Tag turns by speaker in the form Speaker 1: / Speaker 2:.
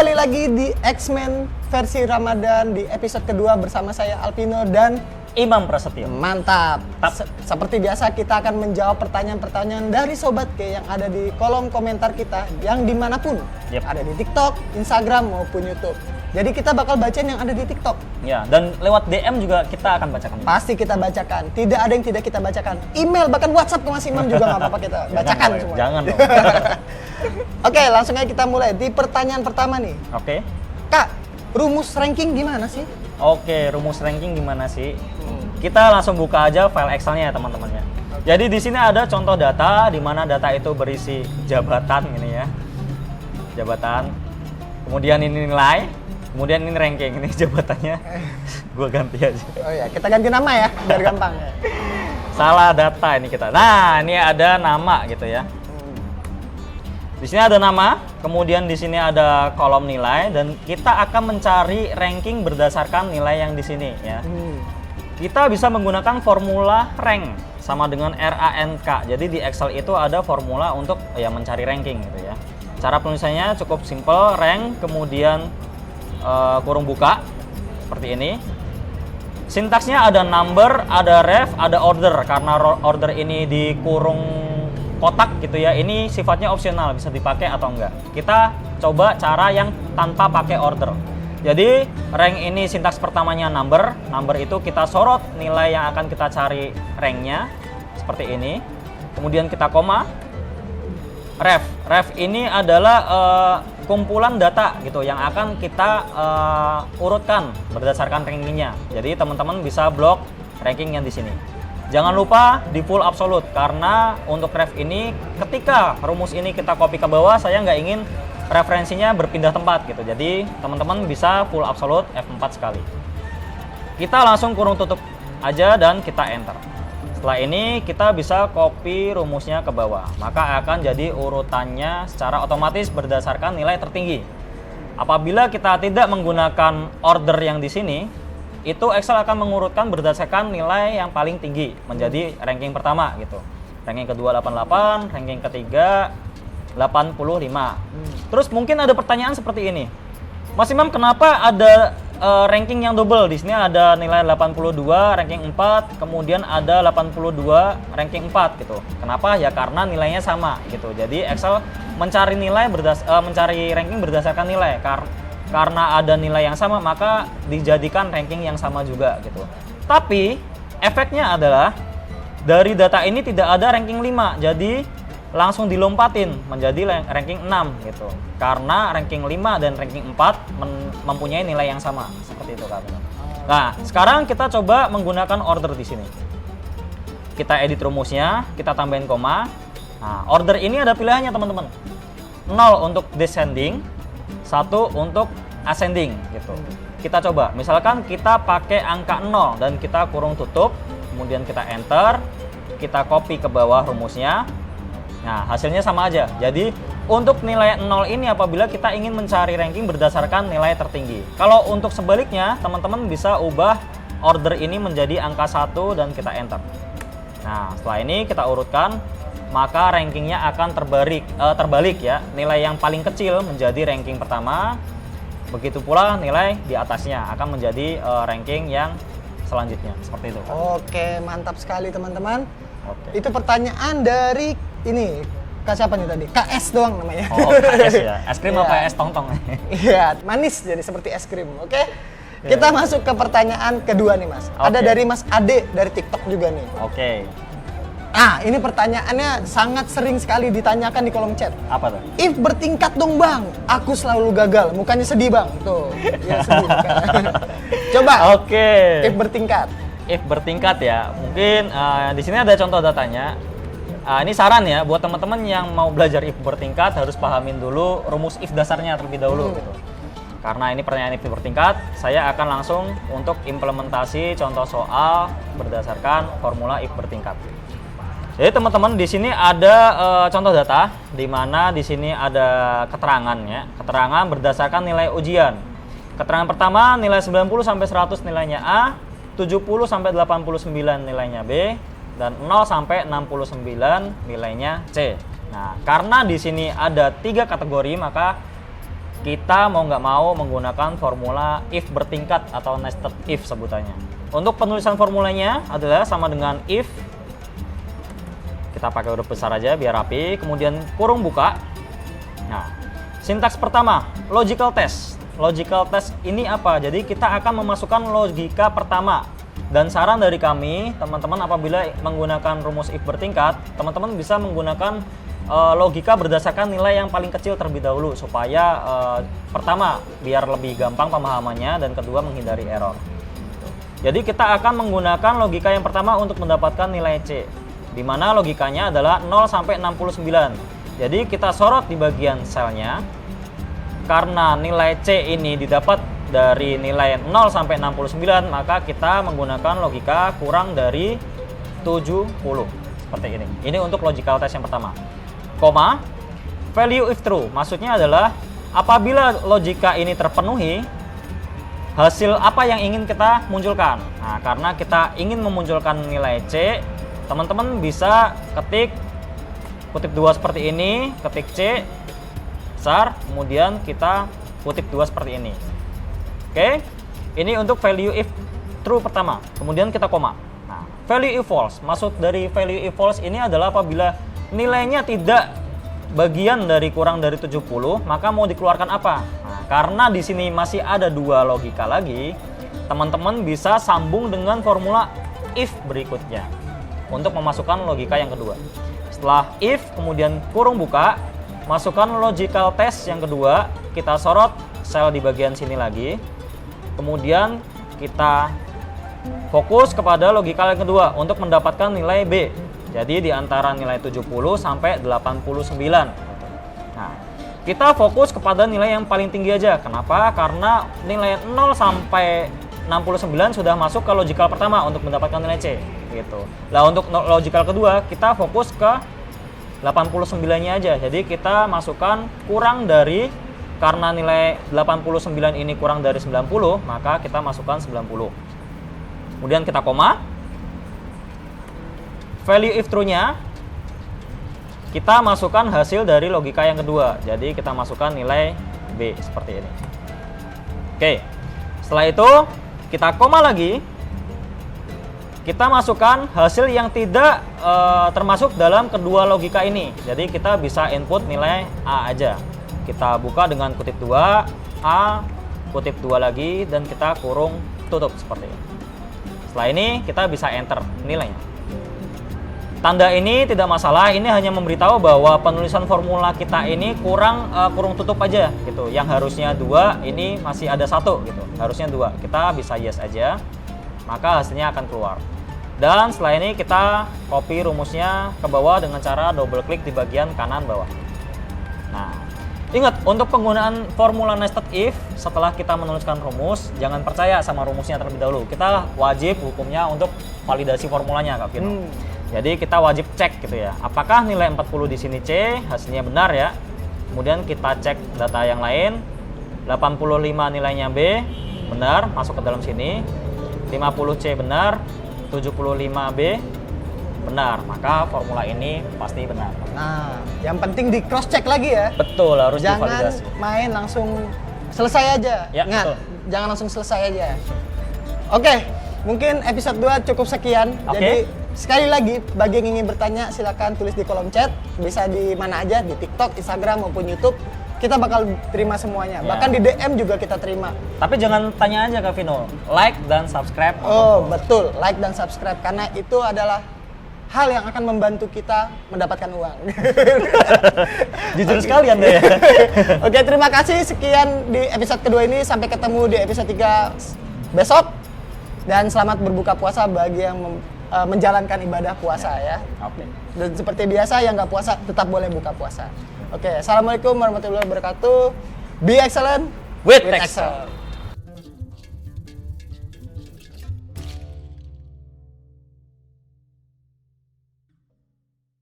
Speaker 1: Kembali lagi di X-Men versi Ramadan di episode kedua bersama saya Alpino dan
Speaker 2: Imam Prasetyo.
Speaker 1: mantap. Seperti biasa kita akan menjawab pertanyaan-pertanyaan dari Sobat K yang ada di kolom komentar kita yang dimanapun.
Speaker 2: Yep.
Speaker 1: Ada di TikTok, Instagram maupun YouTube. Jadi kita bakal bacain yang ada di TikTok.
Speaker 2: Ya, dan lewat DM juga kita akan bacakan.
Speaker 1: Pasti kita bacakan. Tidak ada yang tidak kita bacakan. Email bahkan WhatsApp ke Mas Imam juga nggak apa-apa kita bacakan semua.
Speaker 2: Jangan dong.
Speaker 1: Oke, langsung aja kita mulai di pertanyaan pertama nih.
Speaker 2: Oke.
Speaker 1: Kak, rumus ranking gimana sih?
Speaker 2: Oke, rumus ranking gimana sih? Kita langsung buka aja file Excel-nya ya teman-teman ya. Jadi di sini ada contoh data di mana data itu berisi jabatan ini ya. Jabatan. Kemudian ini nilai, kemudian ini ranking, ini jabatannya. Gua ganti aja.
Speaker 1: Oh ya, kita ganti nama ya, biar gampang.
Speaker 2: Salah data ini kita. Nah, ini ada nama gitu ya. Di sini ada nama, kemudian di sini ada kolom nilai dan kita akan mencari ranking berdasarkan nilai yang di sini ya. Kita bisa menggunakan formula rank sama dengan RANK. Jadi di Excel itu ada formula untuk ya mencari ranking gitu ya. Cara penulisannya cukup simple, rank kemudian kurung buka seperti ini. Sintaksnya ada number, ada ref, ada order. Karena order ini di kurung kotak gitu ya, ini sifatnya opsional, bisa dipakai atau enggak. Kita coba cara yang tanpa pakai order. Jadi rank ini sintaks pertamanya number itu kita sorot nilai yang akan kita cari ranknya seperti ini. Kemudian kita koma. Ref ini adalah kumpulan data gitu yang akan kita urutkan berdasarkan rankingnya. Jadi teman-teman bisa blok ranking yang di sini. Jangan lupa di full absolute karena untuk ref ini ketika rumus ini kita copy ke bawah saya nggak ingin referensinya berpindah tempat gitu. Jadi teman-teman bisa full absolute F4 sekali. Kita langsung kurung tutup aja dan kita enter. Setelah ini kita bisa copy rumusnya ke bawah. Maka akan jadi urutannya secara otomatis berdasarkan nilai tertinggi. Apabila kita tidak menggunakan order yang di sini, itu Excel akan mengurutkan berdasarkan nilai yang paling tinggi menjadi ranking pertama gitu. Ranking kedua 88, ranking ketiga 85. Terus mungkin ada pertanyaan seperti ini. Mas Imam, kenapa ada ranking yang double? Di sini ada nilai 82 ranking 4, kemudian ada 82 ranking 4 gitu. Kenapa? Ya karena nilainya sama gitu. Jadi Excel mencari nilai mencari ranking berdasarkan nilai karena ada nilai yang sama maka dijadikan ranking yang sama juga gitu. Tapi efeknya adalah dari data ini tidak ada ranking 5. Jadi langsung dilompatin menjadi ranking 6 gitu. Karena ranking 5 dan ranking 4 mempunyai nilai yang sama. Seperti itu Kak. Nah, sekarang kita coba menggunakan order di sini. Kita edit rumusnya, kita tambahin koma. Nah, order ini ada pilihannya teman-teman. 0 untuk descending, 1 untuk ascending gitu. Kita coba, misalkan kita pakai angka 0 dan kita kurung tutup, kemudian kita enter, kita copy ke bawah rumusnya. Nah, hasilnya sama aja. Jadi, untuk nilai 0 ini apabila kita ingin mencari ranking berdasarkan nilai tertinggi. Kalau untuk sebaliknya, teman-teman bisa ubah order ini menjadi angka 1 dan kita enter. Nah, setelah ini kita urutkan, maka rankingnya akan terbalik ya. Nilai yang paling kecil menjadi ranking pertama. Begitu pula nilai di atasnya akan menjadi ranking yang selanjutnya. Seperti itu.
Speaker 1: Oke, mantap sekali teman-teman.
Speaker 2: Oke.
Speaker 1: Itu pertanyaan dari ini. Kak siapa nih tadi? KS doang namanya.
Speaker 2: Oh, KS ya. Es krim apa es tong-tong?
Speaker 1: Iya, manis jadi seperti es krim. Oke. Kita masuk ke pertanyaan kedua nih, Mas. Ada dari Mas Ade dari TikTok juga nih.
Speaker 2: Oke.
Speaker 1: Ini pertanyaannya sangat sering sekali ditanyakan di kolom chat.
Speaker 2: Apa tuh?
Speaker 1: If bertingkat dong bang, aku selalu gagal. Mukanya sedih bang. Tuh, ya sedih. Coba.
Speaker 2: Oke.
Speaker 1: If bertingkat.
Speaker 2: If bertingkat ya, mungkin di sini ada contoh datanya. Ini saran ya buat teman-teman yang mau belajar if bertingkat harus pahamin dulu rumus if dasarnya terlebih dahulu gitu. Karena ini pertanyaan if bertingkat, saya akan langsung untuk implementasi contoh soal berdasarkan formula if bertingkat. Jadi teman-teman di sini ada contoh data di mana di sini ada keterangannya. Keterangan berdasarkan nilai ujian. Keterangan pertama nilai 90 sampai 100 nilainya A, 70 sampai 89 nilainya B, dan 0 sampai 69 nilainya C. Nah, karena di sini ada 3 kategori maka kita mau nggak mau menggunakan formula if bertingkat atau nested if sebutannya. Untuk penulisan formulanya adalah sama dengan if, kita pakai huruf besar aja biar rapi, kemudian kurung buka. Nah, sintaks pertama, logical test. Logical test ini apa? Jadi kita akan memasukkan logika pertama. Dan saran dari kami, teman-teman apabila menggunakan rumus if bertingkat, teman-teman bisa menggunakan logika berdasarkan nilai yang paling kecil terlebih dahulu supaya pertama biar lebih gampang pemahamannya dan kedua menghindari error. Jadi kita akan menggunakan logika yang pertama untuk mendapatkan nilai C, di mana logikanya adalah 0 sampai 69. Jadi kita sorot di bagian selnya. Karena nilai C ini didapat dari nilai 0 sampai 69, maka kita menggunakan logika kurang dari 70 seperti ini. Ini untuk logical test yang pertama. Koma, value if true, maksudnya adalah apabila logika ini terpenuhi, hasil apa yang ingin kita munculkan. Nah, karena kita ingin memunculkan nilai C, teman-teman bisa ketik kutip 2 seperti ini, ketik C besar, kemudian kita kutip 2 seperti ini. Oke, ini untuk value if true pertama, kemudian kita koma. Nah, value if false, maksud dari value if false ini adalah apabila nilainya tidak bagian dari kurang dari 70, maka mau dikeluarkan apa? Nah, karena di sini masih ada dua logika lagi, teman-teman bisa sambung dengan formula if berikutnya untuk memasukkan logika yang kedua. Setelah if, kemudian kurung buka, masukkan logical test yang kedua, kita sorot sel di bagian sini lagi, kemudian kita fokus kepada logika yang kedua untuk mendapatkan nilai B. Jadi di antara nilai 70 sampai 89. Nah, kita fokus kepada nilai yang paling tinggi aja. Kenapa? Karena nilai 0 sampai 69 sudah masuk ke logical pertama untuk mendapatkan nilai C gitu. Nah, untuk logical kedua kita fokus ke 89-nya aja. Jadi kita masukkan kurang dari, karena nilai 89 ini kurang dari 90, maka kita masukkan 90. Kemudian kita koma. Value if true-nya kita masukkan hasil dari logika yang kedua. Jadi kita masukkan nilai B seperti ini. Oke. Setelah itu kita koma lagi. Kita masukkan hasil yang tidak termasuk dalam kedua logika ini. Jadi kita bisa input nilai A aja. Kita buka dengan kutip 2, A, kutip 2 lagi, dan kita kurung tutup seperti ini. Setelah ini kita bisa enter nilainya. Tanda ini tidak masalah, ini hanya memberitahu bahwa penulisan formula kita ini kurung tutup aja gitu. Yang harusnya 2, ini masih ada 1 gitu. Harusnya 2. Kita bisa yes aja, maka hasilnya akan keluar. Dan setelah ini kita copy rumusnya ke bawah dengan cara double klik di bagian kanan bawah. Nah, ingat, untuk penggunaan formula nested if setelah kita menuliskan rumus, jangan percaya sama rumusnya terlebih dahulu. Kita wajib hukumnya untuk validasi formulanya, Kak Vino. Jadi kita wajib cek gitu ya. Apakah nilai 40 di sini C, hasilnya benar ya. Kemudian kita cek data yang lain. 85 nilainya B, benar, masuk ke dalam sini. 50C benar, 75B benar. Maka formula ini pasti benar.
Speaker 1: Nah, yang penting di cross check lagi ya.
Speaker 2: Betul, harus divalidasi.
Speaker 1: Jangan main langsung selesai aja.
Speaker 2: Ya,
Speaker 1: Ingat,
Speaker 2: betul.
Speaker 1: jangan langsung selesai aja. Oke, mungkin episode 2 cukup sekian.
Speaker 2: Oke.
Speaker 1: Jadi sekali lagi, bagi yang ingin bertanya silakan tulis di kolom chat. Bisa di mana aja, di TikTok, Instagram maupun YouTube. Kita bakal terima semuanya.
Speaker 2: Ya.
Speaker 1: Bahkan di DM juga kita terima.
Speaker 2: Tapi jangan tanya aja Kak Vino, like dan subscribe.
Speaker 1: Oh, betul. Like dan subscribe karena itu adalah hal yang akan membantu kita mendapatkan uang.
Speaker 2: Jujur sekali Anda ya.
Speaker 1: Oke, terima kasih. Sekian di episode kedua ini. Sampai ketemu di episode 3 besok. Dan selamat berbuka puasa bagi yang menjalankan ibadah puasa ya.
Speaker 2: Oke.
Speaker 1: Dan seperti biasa yang nggak puasa tetap boleh buka puasa. Oke, assalamualaikum warahmatullahi wabarakatuh. Be excellent
Speaker 2: With
Speaker 1: Excel.
Speaker 2: Excel.